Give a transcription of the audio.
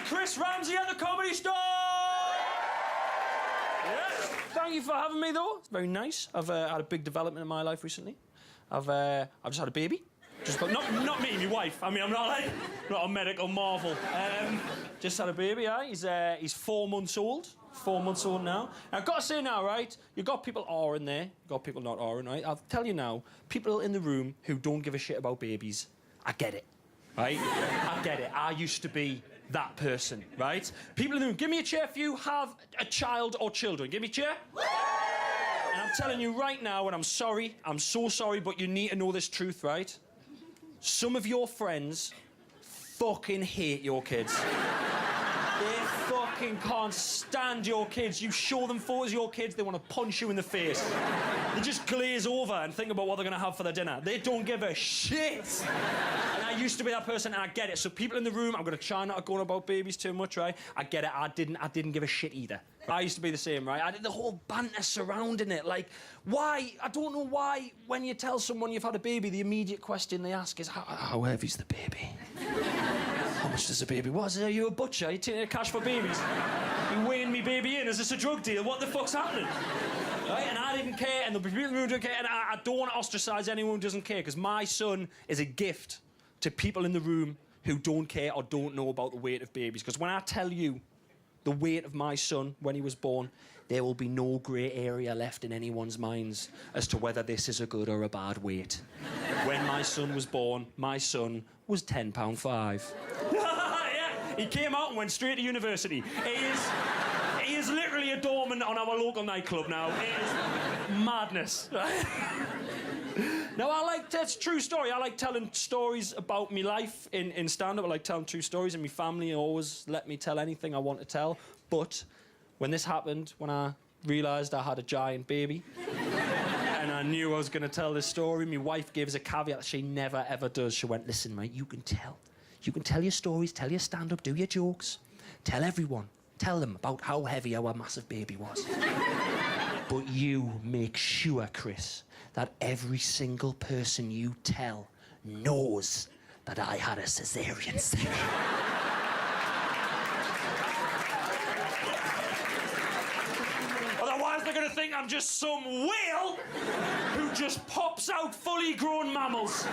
Chris Ramsey at the Comedy Store! Yeah. Thank you for having me, though. It's very nice. I've had a big development in my life recently. I've just had a baby. Just not me, my wife. I mean, I'm not a medical marvel. Just had a baby, yeah. He's 4 months old. 4 months old now. And I've got to say now, right, you've got people R in there, you've got people not R in, right? I'll tell you now, people in the room who don't give a shit about babies, I get it, right? I get it. I used to be that person, right? People in the room, give me a chair if you have a child or children. Give me a chair. And I'm telling you right now, and I'm sorry, I'm so sorry, but you need to know this truth, right? Some of your friends fucking hate your kids. They fucking can't stand your kids. You show them photos of your kids, they want to punch you in the face. They just glaze over and think about what they're going to have for their dinner. They don't give a shit. And I used to be that person, and I get it. So people in the room, I'm going to try not to go on about babies too much, right? I get it. I didn't give a shit either. I used to be the same, right? I did the whole banter surrounding it. Like, why? I don't know why when you tell someone you've had a baby, the immediate question they ask is, how heavy's the baby? How much does a baby weigh? Are you a butcher? Are you taking cash for babies? You weighing me baby in? Is this a drug deal? What the fuck's happening? Right? And I didn't care, and the people in the room didn't care, and I don't want to ostracise anyone who doesn't care, because my son is a gift to people in the room who don't care or don't know about the weight of babies. Because when I tell you the weight of my son when he was born, there will be no grey area left in anyone's minds as to whether this is a good or a bad weight. When my son was born, my son was £10.5. Yeah, he came out and went straight to university. He is literally a doorman on our local nightclub now. It is madness. Now, that's a true story. I like telling stories about my life in stand-up. I like telling true stories, and my family always let me tell anything I want to tell. But when this happened, when I realised I had a giant baby, and I knew I was going to tell this story, my wife gave us a caveat that she never, ever does. She went, listen, mate, you can tell your stories, tell your stand-up, do your jokes, tell everyone. Tell them about how heavy our massive baby was. But you make sure, Chris, that every single person you tell knows that I had a cesarean section. Otherwise, they're going to think I'm just some whale who just pops out fully grown mammals.